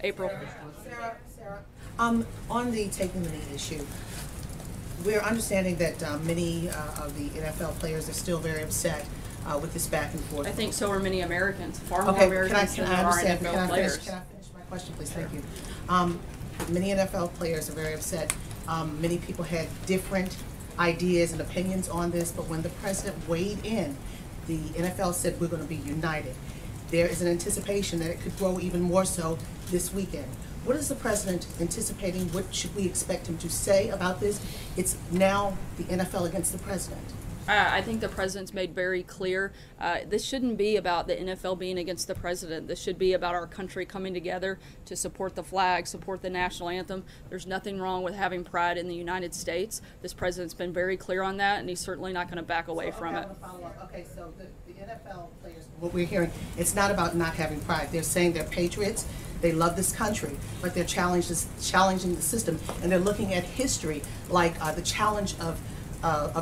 April. Sarah, on the taking the knee issue, we're understanding that many of the NFL players are still very upset with this back and forth. I think so are many Americans, far more Americans than there are NFL players. Can I finish my question, please? Thank you. Many NFL players are very upset. Many people had different ideas and opinions on this, but when the president weighed in, the NFL said we're going to be united. There is an anticipation that it could grow even more so this weekend. What is the president anticipating? What should we expect him to say about this? It's now the NFL against the president. I think the president's made very clear this shouldn't be about the NFL being against the president. This should be about our country coming together to support the flag, support the national anthem. There's nothing wrong with having pride in the United States. This president's been very clear on that, and he's certainly not going to back away from it. Okay, so the NFL players, what we're hearing, it's not about not having pride. They're saying they're patriots. They love this country, but they're challenging the system, and they're looking at history like the challenge of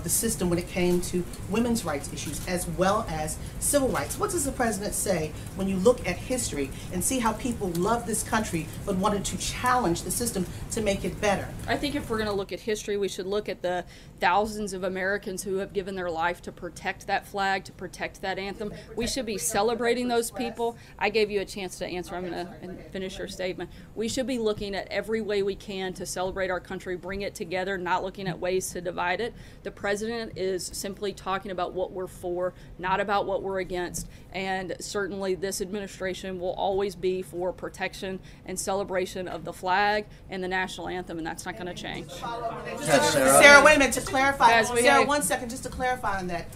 the system when it came to women's rights issues as well as civil rights. What does the president say when you look at history and see how people love this country but wanted to challenge the system to make it better? I think if we're going to look at history, we should look at the thousands of Americans who have given their life to protect that flag, to protect that anthem. We should be celebrating those people. I gave you a chance to answer. I'm going to finish your statement. We should be looking at every way we can to celebrate our country, bring it together, not looking at ways to divide it. The president is simply talking about what we're for, not about what we're against. And certainly this administration will always be for protection and celebration of the flag and the national anthem, and that's not going to change. Sarah, wait a minute, to clarify. Sarah, 1 second, just to clarify on that.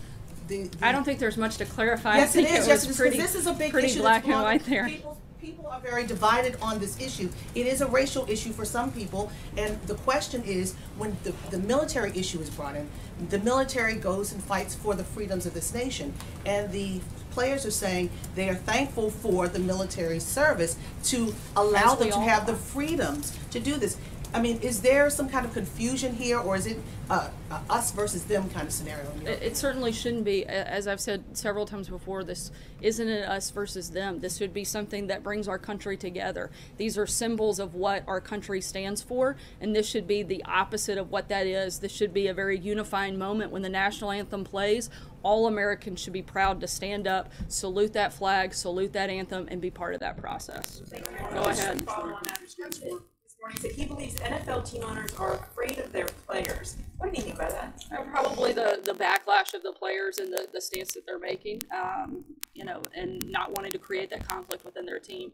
I don't think there's much to clarify. Yes, it is. Yes, pretty, this is a big pretty issue. Black and white there. People are very divided on this issue. It is a racial issue for some people, and the question is, when the military issue is brought in, the military goes and fights for the freedoms of this nation, and the players are saying they are thankful for the military service to allow them to have the freedoms to do this. I mean, is there some kind of confusion here, or is it us versus them kind of scenario? It certainly shouldn't be. As I've said several times before, this isn't an us versus them. This should be something that brings our country together. These are symbols of what our country stands for, and this should be the opposite of what that is. This should be a very unifying moment when the national anthem plays. All Americans should be proud to stand up, salute that flag, salute that anthem, and be part of that process. Go ahead. Said he believes NFL team owners are afraid of their players. What do you mean by that? Probably the backlash of the players and the stance that they're making, you know, and not wanting to create that conflict within their team.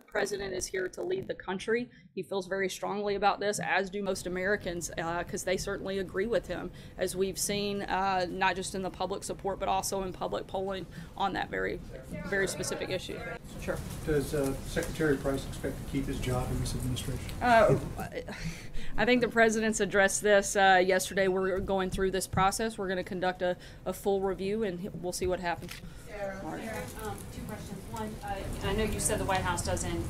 President is here to lead the country. He feels very strongly about this, as do most Americans, because they certainly agree with him, as we've seen not just in the public support, but also in public polling on that very specific issue. Sure. Does Secretary Price expect to keep his job in this administration? I think the president's addressed this yesterday. We're going through this process. We're going to conduct a full review, and we'll see what happens. Sarah, two questions. One, I know you said the White House doesn't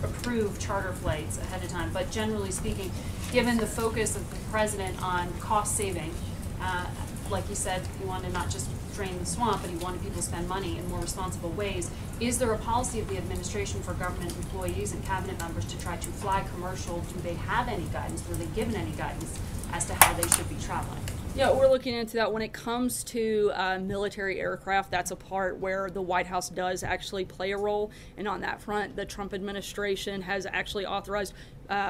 approve charter flights ahead of time, but generally speaking, given the focus of the president on cost saving, like you said, he wanted not just drain the swamp, but he wanted people to spend money in more responsible ways. Is there a policy of the administration for government employees and cabinet members to try to fly commercial? Do they have any guidance? Were they given any guidance as to how they should be traveling? Yeah, we're looking into that. When it comes to military aircraft, that's a part where the White House does actually play a role. And on that front, the Trump administration has actually authorized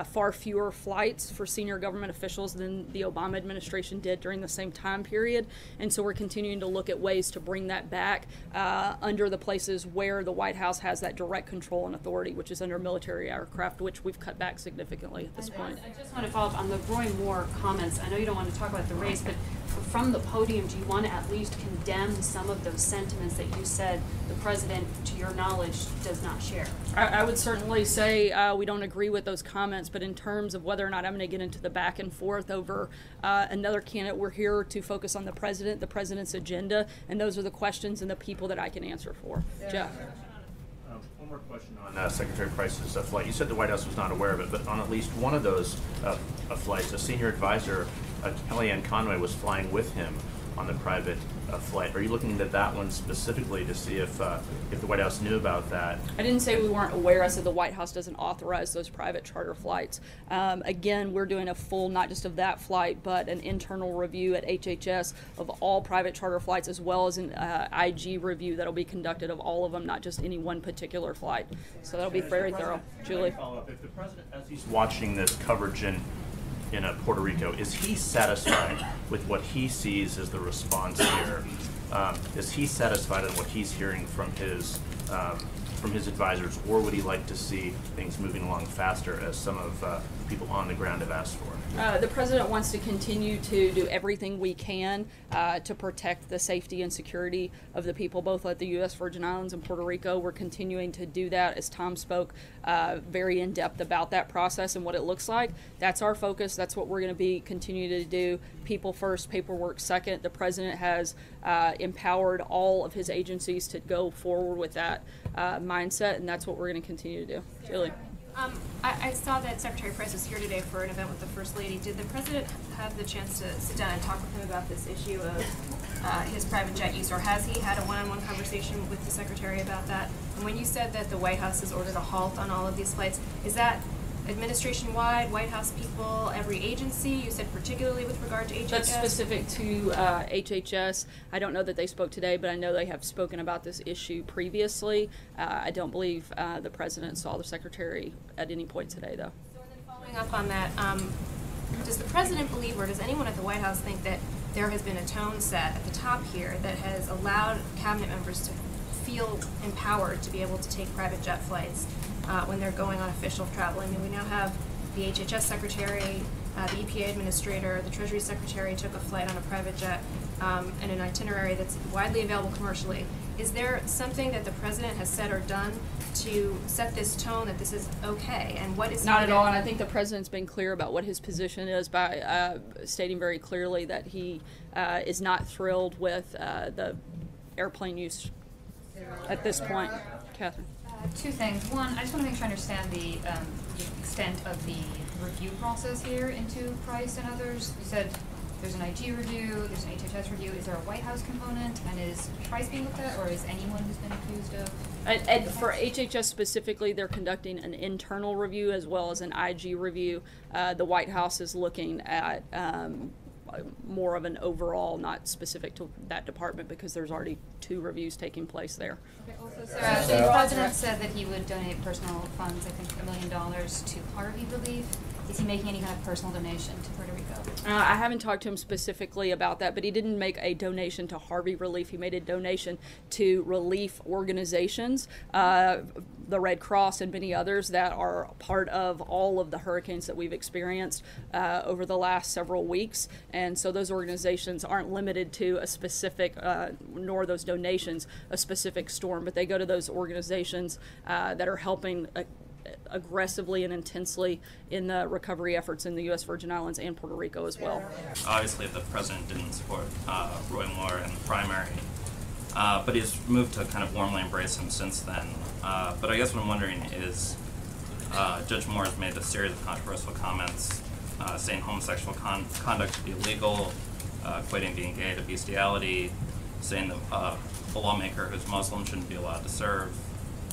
far fewer flights for senior government officials than the Obama administration did during the same time period. And so we're continuing to look at ways to bring that back under the places where the White House has that direct control and authority, which is under military aircraft, which we've cut back significantly at this point. I just want to follow up on the Roy Moore comments. I know you don't want to talk about the race, but from the podium, do you want to at least condemn some of those sentiments that you said the president, to your knowledge, does not share? I would certainly say we don't agree with those comments, but in terms of whether or not I'm going to get into the back and forth over another candidate, we're here to focus on the president's agenda, and those are the questions and the people that I can answer for. Yeah. Jeff. One more question on Secretary Price's flight. You said the White House was not aware of it, but on at least one of those flights, a senior advisor, Kellyanne Conway, was flying with him on the private flight. Are you looking into that one specifically to see if the White House knew about that? I didn't say we weren't aware. I said the White House doesn't authorize those private charter flights. Again, we're doing a full, not just of that flight, but an internal review at HHS of all private charter flights, as well as an IG review that'll be conducted of all of them, not just any one particular flight. So that'll be very thorough. Julie? Follow up. If the president, as he's watching this coverage in Puerto Rico, is he satisfied with what he sees as the response here? Is he satisfied in what he's hearing from his advisors, or would he like to see things moving along faster, as some of people on the ground have asked for? The president wants to continue to do everything we can to protect the safety and security of the people, both at the U.S. Virgin Islands and Puerto Rico. We're continuing to do that, as Tom spoke very in depth about that process and what it looks like. That's our focus. That's what we're going to be continuing to do. People first, paperwork second. The president has empowered all of his agencies to go forward with that mindset, and that's what we're going to continue to do. Julie? I saw that Secretary Price was here today for an event with the First Lady. Did the President have the chance to sit down and talk with him about this issue of his private jet use, or has he had a one-on-one conversation with the Secretary about that? And when you said that the White House has ordered a halt on all of these flights, is that administration-wide, White House people, every agency? You said particularly with regard to HHS? That's specific to HHS. I don't know that they spoke today, but I know they have spoken about this issue previously. I don't believe the president saw the secretary at any point today, though. So, and then following up on that, does the president believe, or does anyone at the White House think that there has been a tone set at the top here that has allowed cabinet members to feel empowered to be able to take private jet flights when they're going on official travel? I mean, we now have the HHS secretary, the EPA administrator, the Treasury secretary took a flight on a private jet and an itinerary that's widely available commercially. Is there something that the president has said or done to set this tone that this is okay? And what is not at all? And I think the president's been clear about what his position is by stating very clearly that he is not thrilled with the airplane use at this point. Catherine? Two things. One, I just want to make sure I understand the extent of the review process here into Price and others. You said there's an IG review, there's an HHS review. Is there a White House component? And is Price being looked at, or is anyone who's been accused of? And for HHS specifically, they're conducting an internal review as well as an IG review. The White House is looking at more of an overall, not specific to that department, because there's already 2 reviews taking place there. Okay, also, Sarah, the president said that he would donate personal funds, I think $1 million, to Harvey relief. Is he making any kind of personal donation to Puerto Rico? I haven't talked to him specifically about that, but he didn't make a donation to Harvey Relief. He made a donation to relief organizations, the Red Cross and many others that are part of all of the hurricanes that we've experienced over the last several weeks. And so those organizations aren't limited to a specific, nor those donations, a specific storm, but they go to those organizations that are helping aggressively and intensely in the recovery efforts in the U.S. Virgin Islands and Puerto Rico as well. Obviously, the president didn't support Roy Moore in the primary, but he's moved to kind of warmly embrace him since then. But I guess what I'm wondering is, Judge Moore has made a series of controversial comments saying homosexual conduct should be illegal, equating being gay to bestiality, saying that a lawmaker who's Muslim shouldn't be allowed to serve.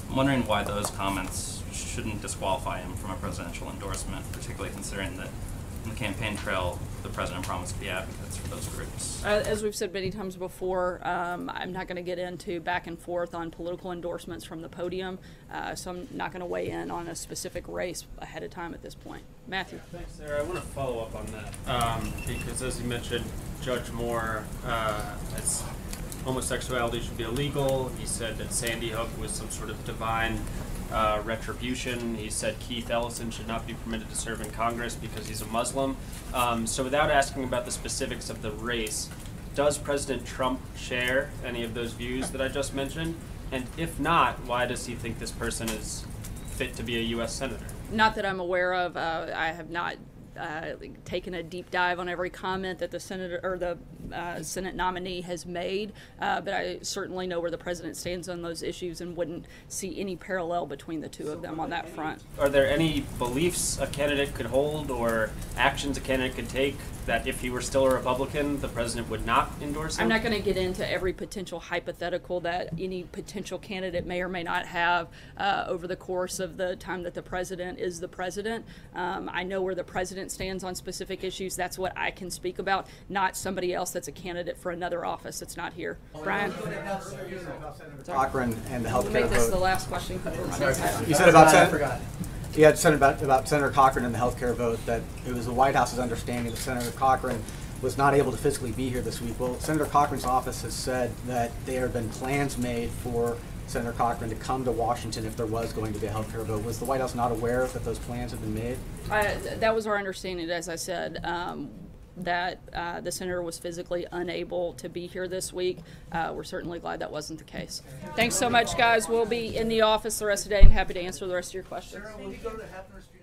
I'm wondering why those comments shouldn't disqualify him from a presidential endorsement, particularly considering that on the campaign trail, the president promised to be advocates for those groups. As we've said many times before, I'm not going to get into back and forth on political endorsements from the podium, so I'm not going to weigh in on a specific race ahead of time at this point. Matthew. Thanks, Sarah. I want to follow up on that because, as you mentioned, Judge Moore, as homosexuality should be illegal. He said that Sandy Hook was some sort of divine retribution. He said Keith Ellison should not be permitted to serve in Congress because he's a Muslim. So without asking about the specifics of the race, does President Trump share any of those views that I just mentioned? And if not, why does he think this person is fit to be a U.S. Senator? Not that I'm aware of. I have not taken a deep dive on every comment that the senator or the Senate nominee has made, but I certainly know where the president stands on those issues and wouldn't see any parallel between the two of them on that front. Are there any beliefs a candidate could hold or actions a candidate could take that if he were still a Republican, the president would not endorse him? I'm not going to get into every potential hypothetical that any potential candidate may or may not have over the course of the time that the president is the president. I know where the president stands on specific issues. That's what I can speak about, not somebody else that's a candidate for another office that's not here. Brian? Cochran and the health We'll care make this the vote. last question. You said about Senator Cochran and the health care vote that it was the White House's understanding that Senator Cochran was not able to physically be here this week. Well, Senator Cochran's office has said that there have been plans made for Senator Cochran to come to Washington if there was going to be a health care vote. Was the White House not aware that those plans had been made? That was our understanding, as I said, that the senator was physically unable to be here this week. We're certainly glad that wasn't the case. Thanks so much, guys. We'll be in the office the rest of the day and happy to answer the rest of your questions. Sarah, will you go to the Hefner Street